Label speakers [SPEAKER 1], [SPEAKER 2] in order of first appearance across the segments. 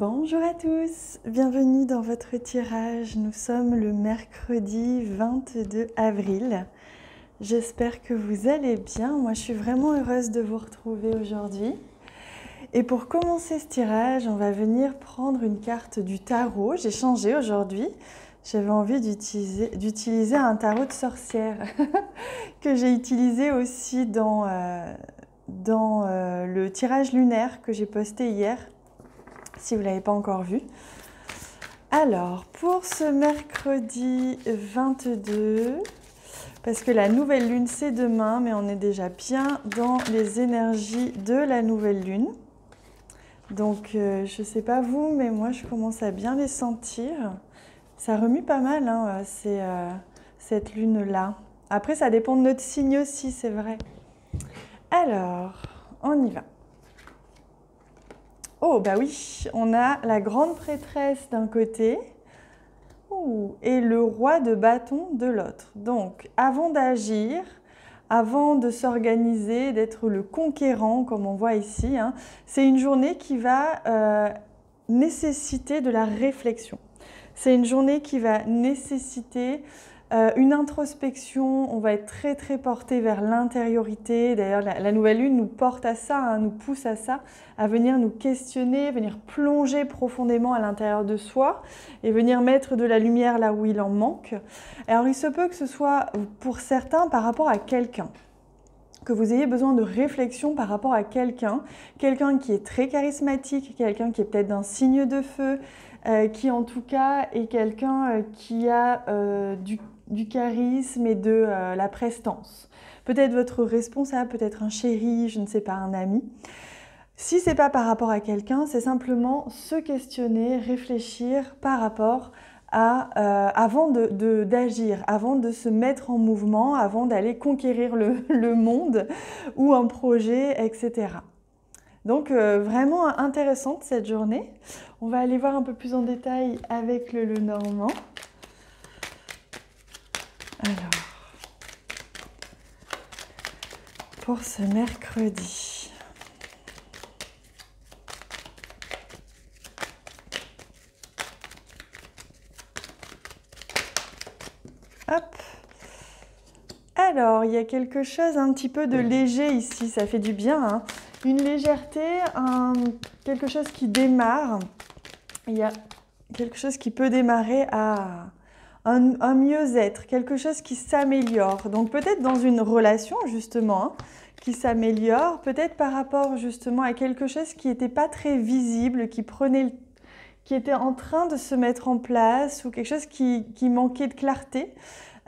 [SPEAKER 1] Bonjour à tous, bienvenue dans votre tirage. Nous sommes le mercredi 22 avril. J'espère que vous allez bien. Moi, je suis vraiment heureuse de vous retrouver aujourd'hui. Et pour commencer ce tirage, on va venir prendre une carte du tarot. J'ai changé aujourd'hui. J'avais envie d'utiliser un tarot de sorcière que j'ai utilisé aussi dans le tirage lunaire que j'ai posté hier, si vous ne l'avez pas encore vu. Alors, pour ce mercredi 22, parce que la nouvelle lune c'est demain, mais on est déjà bien dans les énergies de la nouvelle lune. Donc, je ne sais pas vous, mais moi je commence à bien les sentir. Ça remue pas mal, hein, cette lune-là. Après, ça dépend de notre signe aussi, c'est vrai. Alors, on y va. Oh, bah oui, on a la grande prêtresse d'un côté et le roi de bâton de l'autre. Donc, avant d'agir, avant de s'organiser, d'être le conquérant, comme on voit ici, hein, c'est une journée qui va nécessiter de la réflexion. C'est une journée qui va nécessiter une introspection. On va être très très porté vers l'intériorité. D'ailleurs, la nouvelle lune nous porte à ça, hein, nous pousse à ça, à venir nous questionner, venir plonger profondément à l'intérieur de soi et venir mettre de la lumière là où il en manque. Alors, il se peut que ce soit pour certains par rapport à quelqu'un, que vous ayez besoin de réflexion par rapport à quelqu'un qui est très charismatique, quelqu'un qui est peut-être d'un signe de feu, qui en tout cas est quelqu'un qui a du charisme et de la prestance. Peut-être votre responsable, peut-être un chéri, je ne sais pas, un ami. Si ce n'est pas par rapport à quelqu'un, c'est simplement se questionner, réfléchir par rapport avant d'agir, avant de se mettre en mouvement, avant d'aller conquérir le monde ou un projet, etc. Donc vraiment intéressante cette journée. On va aller voir un peu plus en détail avec le Lenormand. Alors, pour ce mercredi. Hop. Alors, il y a quelque chose un petit peu de léger ici, ça fait du bien, hein. Une légèreté, quelque chose qui démarre. Il y a quelque chose qui peut démarrer à un mieux-être, quelque chose qui s'améliore. Donc peut-être dans une relation justement, hein, qui s'améliore, peut-être par rapport justement à quelque chose qui n'était pas très visible, qui était en train de se mettre en place, ou quelque chose qui manquait de clarté.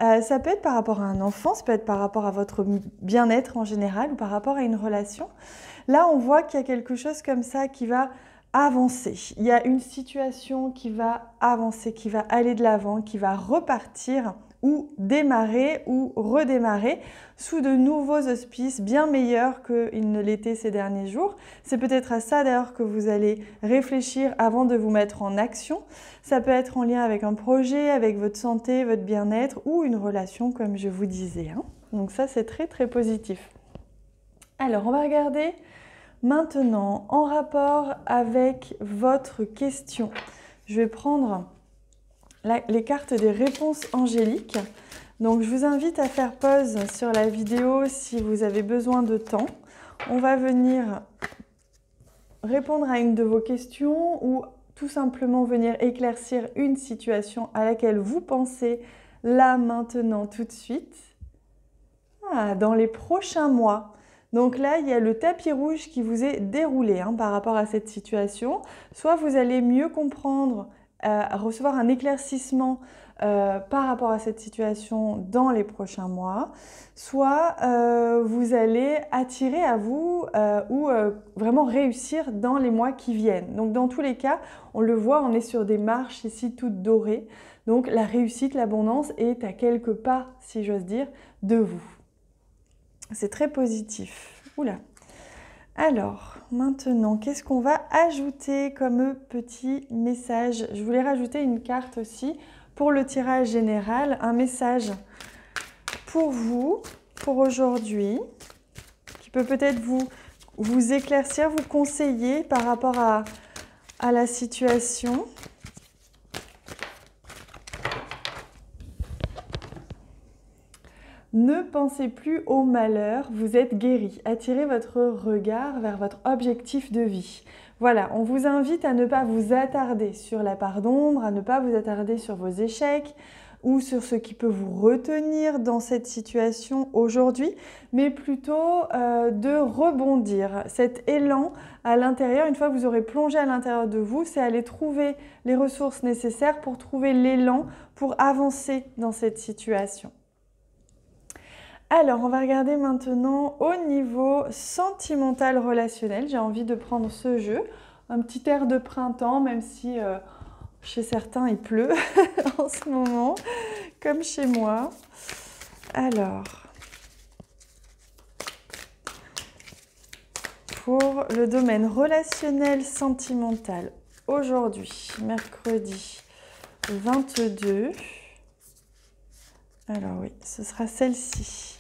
[SPEAKER 1] Ça peut être par rapport à un enfant, ça peut être par rapport à votre bien-être en général, ou par rapport à une relation. Là, on voit qu'il y a quelque chose comme ça qui va avancer. Il y a une situation qui va avancer, qui va aller de l'avant, qui va repartir ou démarrer ou redémarrer sous de nouveaux auspices bien meilleurs qu'ils ne l'étaient ces derniers jours. C'est peut-être à ça d'ailleurs que vous allez réfléchir avant de vous mettre en action. Ça peut être en lien avec un projet, avec votre santé, votre bien-être ou une relation comme je vous disais, hein. Donc ça, c'est très très positif. Alors, on va regarder maintenant en rapport avec votre question. Je vais prendre les cartes des réponses angéliques. Donc, je vous invite à faire pause sur la vidéo si vous avez besoin de temps. On va venir répondre à une de vos questions ou tout simplement venir éclaircir une situation à laquelle vous pensez là, maintenant, tout de suite. Dans les prochains mois. Donc là, il y a le tapis rouge qui vous est déroulé, hein, par rapport à cette situation. Soit vous allez mieux comprendre, recevoir un éclaircissement par rapport à cette situation dans les prochains mois, soit vous allez attirer à vous ou vraiment réussir dans les mois qui viennent. Donc dans tous les cas, on le voit, on est sur des marches ici toutes dorées. Donc la réussite, l'abondance est à quelques pas, si j'ose dire, de vous. C'est très positif. Oula. Alors, maintenant, qu'est-ce qu'on va ajouter comme petit message? Je voulais rajouter une carte aussi pour le tirage général, un message pour vous, pour aujourd'hui, qui peut peut-être vous éclaircir, vous conseiller par rapport à à la situation. Ne pensez plus au malheur, vous êtes guéri. Attirez votre regard vers votre objectif de vie. Voilà, on vous invite à ne pas vous attarder sur la part d'ombre, à ne pas vous attarder sur vos échecs ou sur ce qui peut vous retenir dans cette situation aujourd'hui, mais plutôt de rebondir. Cet élan à l'intérieur, une fois que vous aurez plongé à l'intérieur de vous, c'est aller trouver les ressources nécessaires pour trouver l'élan pour avancer dans cette situation. Alors, on va regarder maintenant au niveau sentimental relationnel. J'ai envie de prendre ce jeu, un petit air de printemps, même si chez certains il pleut en ce moment, comme chez moi. Alors, pour le domaine relationnel sentimental, aujourd'hui, mercredi 22. Alors oui, ce sera celle-ci.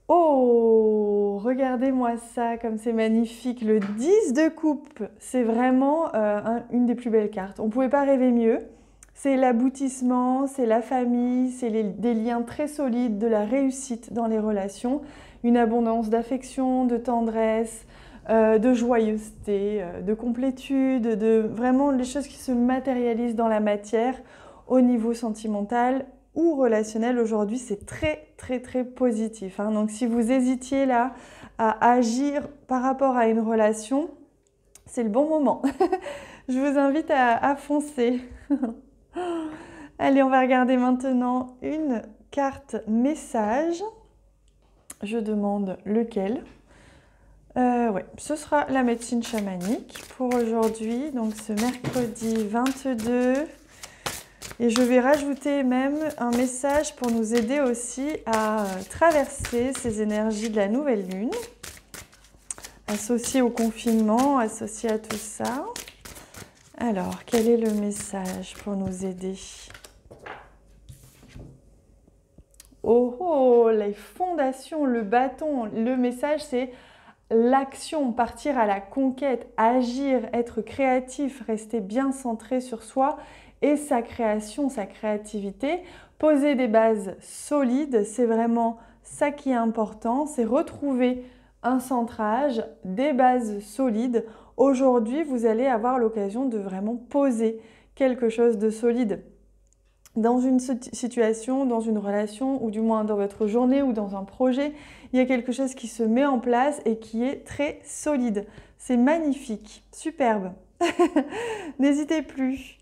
[SPEAKER 1] Oh, regardez-moi ça, comme c'est magnifique. Le 10 de coupe, c'est vraiment une des plus belles cartes. On ne pouvait pas rêver mieux. C'est l'aboutissement, c'est la famille, c'est des liens très solides, de la réussite dans les relations, une abondance d'affection, de tendresse, de joyeuseté, de complétude, de vraiment les choses qui se matérialisent dans la matière au niveau sentimental ou relationnel. Aujourd'hui, c'est très très très positif, hein. Donc si vous hésitiez là à agir par rapport à une relation, c'est le bon moment. Je vous invite à foncer. Allez, on va regarder maintenant une carte message. Je demande lequel. Ouais, ce sera la médecine chamanique pour aujourd'hui, donc ce mercredi 22. Et je vais rajouter même un message pour nous aider aussi à traverser ces énergies de la nouvelle lune, associées au confinement, associées à tout ça. Alors, quel est le message pour nous aider? Oh, oh, les fondations, le bâton. Le message, c'est l'action, partir à la conquête, agir, être créatif, rester bien centré sur soi et sa création, sa créativité. Poser des bases solides, c'est vraiment ça qui est important, c'est retrouver un centrage, des bases solides. Aujourd'hui, vous allez avoir l'occasion de vraiment poser quelque chose de solide dans une situation, dans une relation, ou du moins dans votre journée ou dans un projet. Il y a quelque chose qui se met en place et qui est très solide. C'est magnifique, superbe. N'hésitez plus.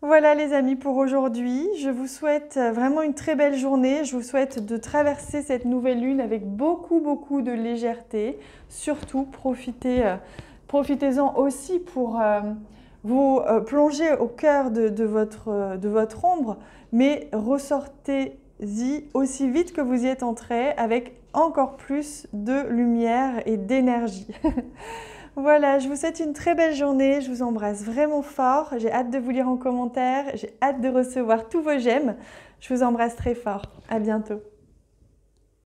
[SPEAKER 1] Voilà les amis pour aujourd'hui. Je vous souhaite vraiment une très belle journée. Je vous souhaite de traverser cette nouvelle lune avec beaucoup de légèreté. Surtout, profitez-en aussi pour vous plonger au cœur de votre ombre, mais ressortez-y aussi vite que vous y êtes entré avec encore plus de lumière et d'énergie. Voilà, je vous souhaite une très belle journée, je vous embrasse vraiment fort, j'ai hâte de vous lire en commentaire, j'ai hâte de recevoir tous vos j'aime. Je vous embrasse très fort, à bientôt.